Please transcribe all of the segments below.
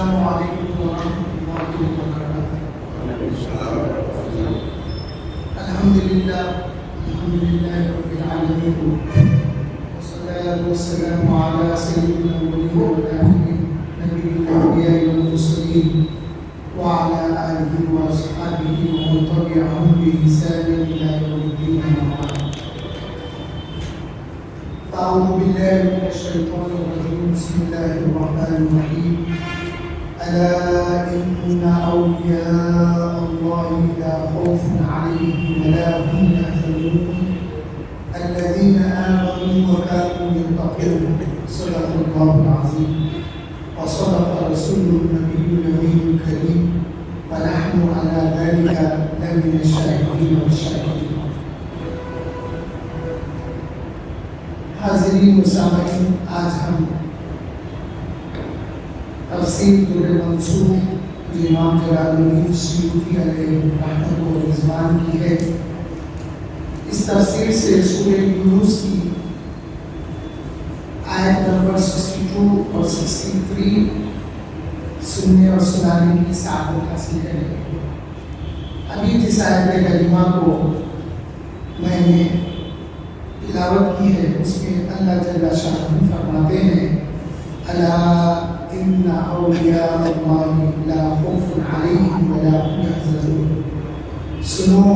السلام علیکم ورحمۃ اللہ وبرکاتہ۔ الحمدللہ رب العالمین، والصلاة والسلام علی سید الاولین والآخرین نبی الانبیاء والمرسلین وعلى آلہ واصحابہ ومن تبعہم بإحسان إلی یوم الدین، اما بعد۔ أعوذ بالله من الشيطان الرجيم، بسم الله الرحمن الرحيم۔ ألا إن أولياء الله لا خوف عليهم ولا هم يحزنون الذين آمنوا وكانوا يتقون، صدق الله العظيم وصدق رسوله النبي النبي الكريم، ونحن على ذلك لمن الشاهدين والشاكرين۔ حاضرین و سامعین، آج ہم تفسیر در منصور جو امام جلال الدین سیوطی علیہ رحمۃ و رضوان کی ہے، اس تفسیر سے سورہ یونس کی آیت نمبر 62 اور 63 سننے اور سنانے کی سعادت حاصل کریں۔ ابھی جس آیت کریمہ کو میں نے تلاوت کی ہے، اس میں اللہ جل شانہ فرماتے ہیں الا ان اولیاء اللہ لا خوف علیہم ولا هم یحزنون، سنو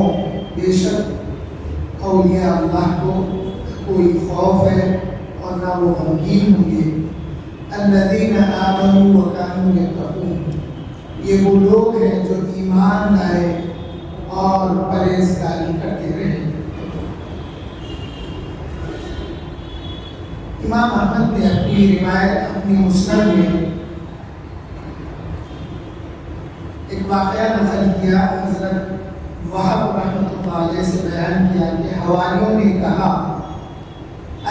بے شک اولیاء اللہ کو کوئی خوف ہے اور نہ وہ غمگین ہوں گے۔ الذین آمنوا وکانوا یتقون، یہ وہ لوگ ہیں جو ایمان لائے اور پرہیزگاری کرتے رہے۔ امام احمد نے اپنی روایت اپنی مسند میں ایک واقعہ نقل کیا، حضرت وہب رحمۃ اللہ علیہ سے بیان کیا کہ حواریوں نے کہا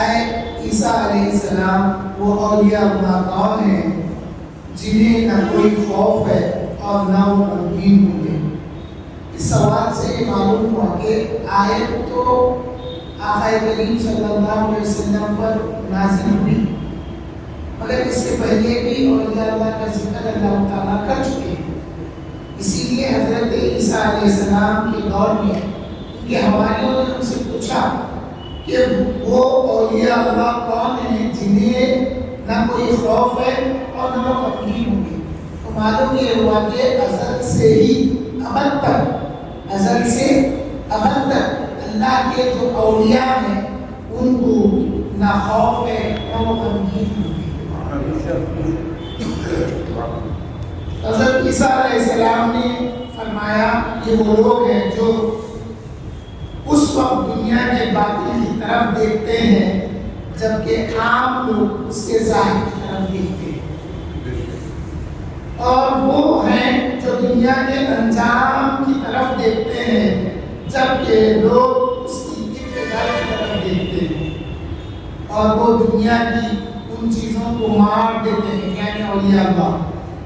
اے عیسیٰ علیہ السلام، وہ اولیاء اللہ کون ہیں جنہیں نہ کوئی خوف ہے اور نہ وہ غمگین ہوں گے؟ اس سوال سے یہ معلوم ہوا کہ آیت تو آقا کریم صلی اللہ علیہ وسلم پر نازل ہوئی، مگر اس سے پہلے بھی اولیاء اللہ کا ذکر اللہ تعالیٰ کر چکے ہیں۔ اسی لیے حضرت عیسیٰ علیہ السلام کے دور میں ان کے حواریوں نے ان سے پوچھا کہ وہ اولیاء اللہ کون ہیں جنہیں نہ کوئی خوف ہے اور نہ وہ غمگین ہوں گے؟ تو معلوم یہ ہوا کہ ازل سے ہی ابد تک، ازل سے ابد تک اللہ کے جو اولیاء ہیں ان کو نہ خوف ہے نہ وہ غمگین ہوں گے۔ حضرت عیسیٰ علیہ السلام نے فرمایا کہ وہ لوگ ہیں جو اس وقت دنیا کے باطل کی طرف دیکھتے ہیں جبکہ عام لوگ اس کے ظاہر کی طرف دیکھتے ہیں، اور وہ ہیں جو دنیا کے انجام کی طرف دیکھتے ہیں جبکہ لوگ اس کی ابتدا کی طرف دیکھتے ہیں، اور وہ دنیا کی ان چیزوں کو مار دیتے ہیں، یعنی اولیاء اللہ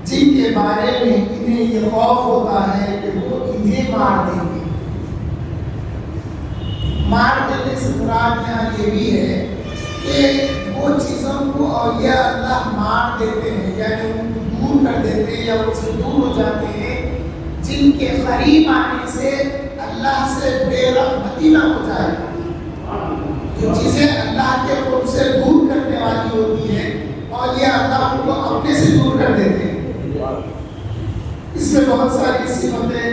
جن کے بارے میں انہیں یہ خوف ہوتا ہے کہ وہ انہیں مار دیں گے۔ مار دینے سے مراد یہاں یہ بھی ہے کہ وہ چیزوں کو اولیاء اللہ مار دیتے ہیں، یعنی ان کو دور کر دیتے ہیں یا ان سے دور ہو جاتے ہیں جن کے قریب آنے سے اللہ سے بے رغبتی نہ ہو جائے۔ جو چیزیں اللہ کے قرب سے دور کرنے والی ہوتی ہیں اولیاء اللہ ان کو اپنے سے دور کر دیتے ہیں۔ اس میں بہت ساری صفتیں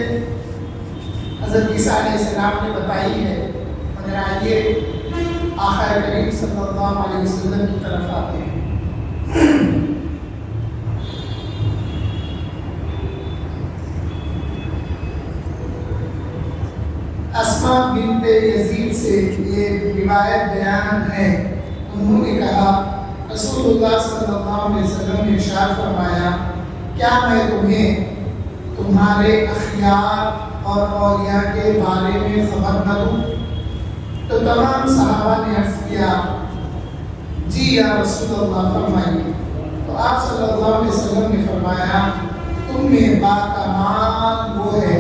حضرت عیسیٰ علیہ السلام نے بتائی ہے، مگر آئیے آقا کریم صلی اللہ علیہ وسلم کی طرف آتے ہیں۔ اسماء بنت یزید سے یہ روایت بیان ہے، انہوں نے کہا رسول اللہ صلی اللہ علیہ وسلم نے ارشاد فرمایا کیا میں تمہیں تمہارے اخیار اور اولیاء کے بارے میں خبر نہ دوں؟ تو تمام صحابہ نے عرض کیا جی یا رسول اللہ فرمائیے۔ تو آپ صلی اللہ علیہ وسلم نے فرمایا تم میں باکمال وہ ہے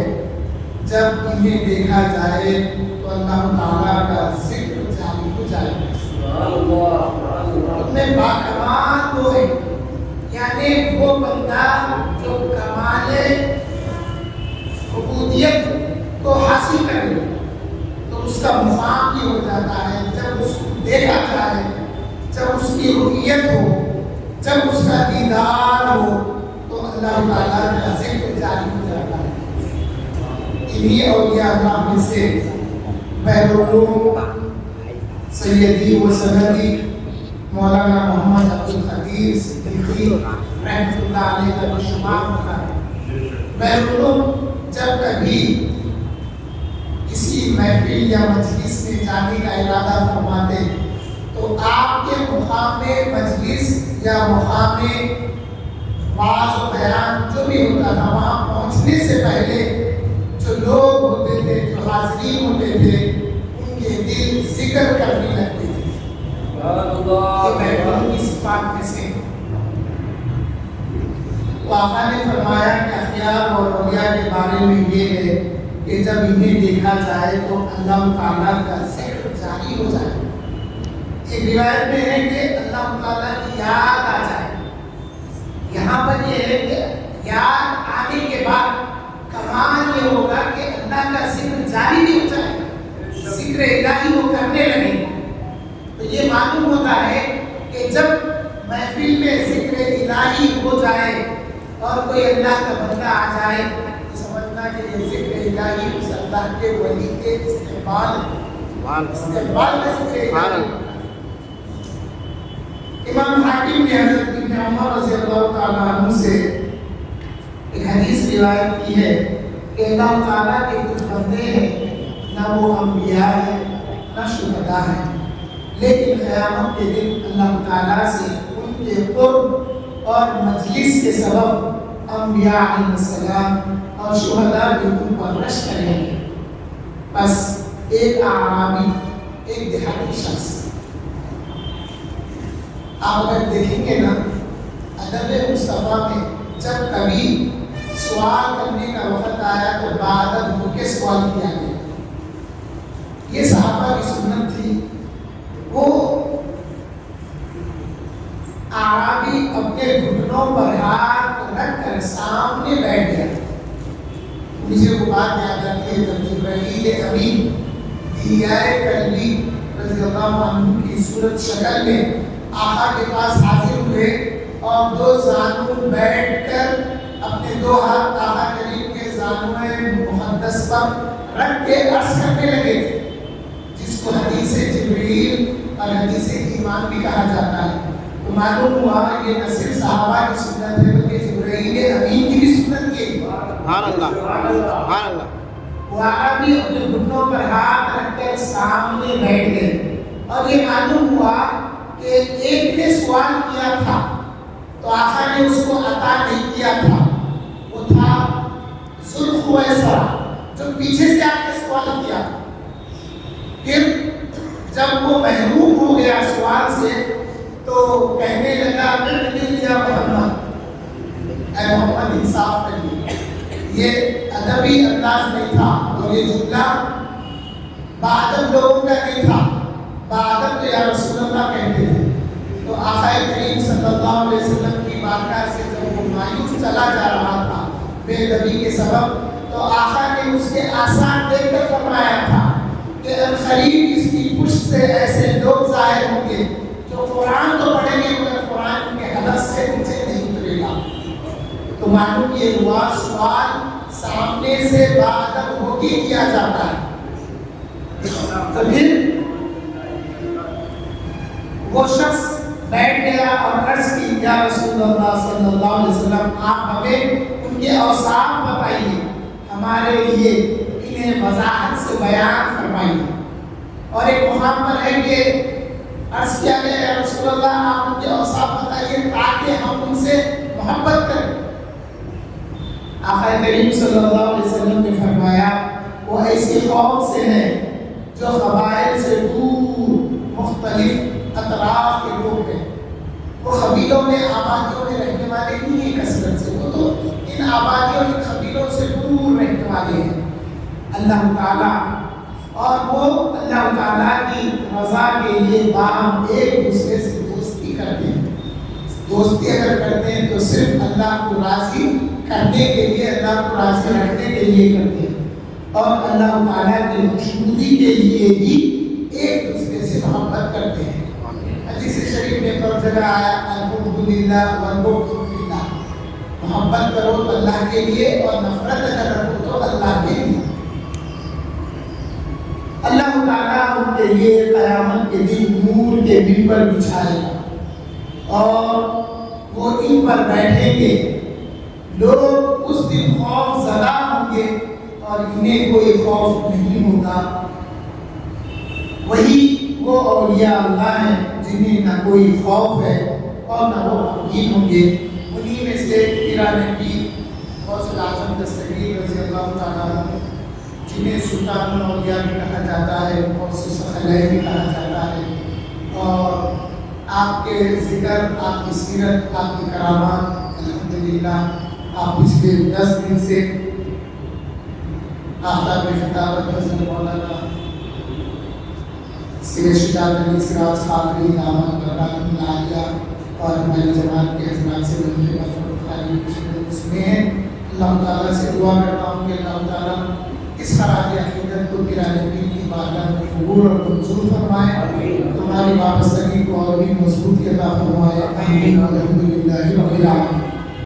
جب انہیں دیکھا جائے تو اللہ تعالیٰ کا ذکر جاری ہو جائے۔ تم میں باکمال وہ ہے، یعنی وہ بندہ اس کا مقام یہ ہو جاتا ہے جب اس کو دیکھا جائے، جب اس کی رؤیت ہو، جب اس کا دیدار ہو، تو اللہ تعالیٰ کا ذکر جاری ہو جاتا ہے۔ انہی اولیاء اللہ میں سے بہرالعلوم سیدی و سندی مولانا محمد عبدالقدیر صدیقی رحمۃ اللہ علیہ کا بشمار ہوتا ہے۔ بہرالعلوم جب کبھی کسی محفل یا مجلس میں جانے کا ارادہ فرماتے تو آپ کے مقام مجلس یا مقام واعظ و بیان جو بھی ہوتا تھا، وہاں پہنچنے سے پہلے جو لوگ ہوتے تھے، جو حاضرین ہوتے تھے، ان کے دل ذکر کرنے لگتے تھے۔ یہ بہرالعلوم کی صفات میں سے آقا نے فرمایا کہ اخیار اور اولیاء کے بارے میں یہ ہے کہ جب انہیں دیکھا جائے تو اللہ تعالیٰ کا ذکر جاری ہو جائے۔ ایک روایت میں ہے کہ اللہ تعالیٰ کی یاد آ جائے۔ یہاں پر یہ ہے کہ یاد آنے کے بعد کمال یہ ہوگا کہ اللہ کا ذکر جاری بھی ہو جائے، ذکر الہی وہ کرنے لگے۔ تو یہ معلوم ہوتا ہے کہ جب محفل میں ذکر الہی ہو جائے اور کوئی اللہ کا بندہ آ جائے تو سمجھنا کہ یہ ذکر الہی اس اللہ کے ولی کے استعمال میں ذکر الہی۔ امام حاکم نے حضرت ابن عمر رضی اللہ تعالیٰ عنہ سے ایک حدیث روایت کی ہے کہ اللہ تعالیٰ کے کچھ بندے ہیں، نہ وہ انبیاء ہیں نہ شہداء ہیں، لیکن قیامت کے دن اللہ تعالیٰ سے ان کے قرب اور مجلس کے سبب انبیاء علیہ السلام اور شہداء بھی ان پر رش کریں گے۔ بس ایک اعرابی، ایک دیہاتی شخص، آپ اگر دیکھیں گے نا ادب مصطفیٰ میں جب کبھی سوال کرنے کا وقت آیا تو بادب ہو کے سوال کیا گیا۔ یہ صحابہ کی سنت تھی۔ وہ اعرابی اپنے گھٹنوں پر ہاتھ رکھ کر سامنے بیٹھ گیا۔ مجھے وہ بات یاد آتی ہے جب جبرائیل امین دیائے کلبی رضی اللہ عنہ کی صورت شکل میں آقا کے پاس حاضر ہوئے اور دو زانو بیٹھ کر اپنے دو ہاتھ آقا کریم کے زانوئے مقدس پر رکھ کے عرض کرنے لگے تھے، جس کو حدیث جبریل اور حدیث ایمان بھی کہا جاتا ہے۔ تو معلوم ہوا یہ نہ صرف صحابہ کی سنت ہے بلکہ جبرائیل امین کی بھی سنت یہ۔ سبحان اللہ، سبحان اللہ۔ وہ عربی اپنے گھٹنوں پر ہاتھ رکھ کر سامنے بیٹھ گئے اور یہ معلوم ہوا کہ ایک نے سوال کیا تھا تو آقا نے اس کو عطا نہیں کیا تھا، وہ تھا ذوالخویسرہ جو پیچھے سے آ کے سوال کیا۔ پھر جب وہ محروم ہو گیا سوال سے تو کہنے لگا یا محمد، اے محمد انصاف کریے۔ یہ ادبی انداز نہیں تھا اور یہ جملہ بادب لوگوں کا نہیں تھا۔ بادب تو یا رسول اللہ کہتے تھے۔ تو آقا کریم صلی اللہ علیہ وسلم کی بارگاہ سے جب وہ مایوس چلا جا رہا تھا بے ادبی کے سبب، تو آقا نے اس کے آثار دیکھ کر فرمایا تھا کہ عنقریب اس کی پشت سے ایسے لوگ ظاہر ہوں گے جو قرآن تو پڑھیں گے مگر قرآن کے حلق سے نیچے نہیں اترے گا۔ تو معلوم یہ ہوا سوال سامنے سے بادب ہو کے کیا جاتا ہے۔ تو پھر وہ شخص بیٹھ گیا اور عرض کی، یا رسول اللہ صلی اللہ علیہ وسلم آپ ہمیں ان کے اوصاف بتائیے، ہمارے لیے انہیں وضاحت سے بیان فرمائیے۔ اور ایک مقام پر ہے کہ عرض کیا گیا، یا رسول اللہ آپ ان کے اوصاف بتائیے تاکہ ہم ان سے محبت کریں۔ آقا کریم صلی اللہ علیہ وسلم نے فرمایا وہ ایسی قوم سے ہے جو قبائل سے دور مختلف اطراف کے لوگ ہیں۔ وہ قبیلوں میں آبادیوں میں رہنے والے نہیں ہیں کثرت سے، وہ تو ان آبادیوں ان قبیلوں سے دور رہنے والے ہیں۔ اللہ تعالیٰ اور وہ اللہ تعالیٰ کی رضا کے لیے باہم ایک دوسرے سے دوستی کرتے ہیں۔ دوستی اگر کرتے ہیں تو صرف اللہ کو راضی کرنے کے لیے، اللہ کو راضی رکھنے کے لیے کرتے ہیں۔ اور اللہ تعالیٰ کی خوشنودی کے لیے بھی ایک دوسرے سے محبت کرتے ہیں۔ حدیث شریف میں پر جگہ آیا الحب للہ والبغض فی اللہ، محبت کرو تو اللہ کے لیے اور نفرت اگر رکھو تو اللہ کے لیے۔ اللہ تعالیٰ ان کے لیے قیامت کے دن نور کے ممبر بچھائے گا اور وہ ان پر بیٹھیں گے، لوگ اس دن خوف زدہ ہوں گے اور انہیں کوئی خوف نہیں ہوگا۔ وہی وہ اولیاء اللہ ہیں جنہیں نہ کوئی خوف ہے اور نہ وہ غمگین ہوں گے۔ انہی میں سے پیران پیر غوث الاعظم دستگیر رضی اللہ تعالیٰ عنہ، جنہیں سلطان الاولیاء بھی کہا جاتا ہے، غوث ثقلین بھی کہا جاتا ہے، اور آپ کے ذکر، آپ کی سیرت، آپ کی کرامات الحمدللہ آپ پچھلے 10 دن سے آفتاب خطابت حضرت مولانا سید شجاعت علی سراج قادری دامت برکاتہ العالیہ اور ہماری جماعت کے حضرات سے ملنے اس میں ہیں۔ اللہ تعالیٰ سے دعا کرتا ہوں کہ اللہ تعالیٰ اس خراج عقیدت کو پیران پیر کی بارگاہ میں قبول اور منظور فرمائے، تمہاری وابستگی کو اور بھی مضبوط عطا فرمائے۔ آمین الحمدللہ رب العالمین۔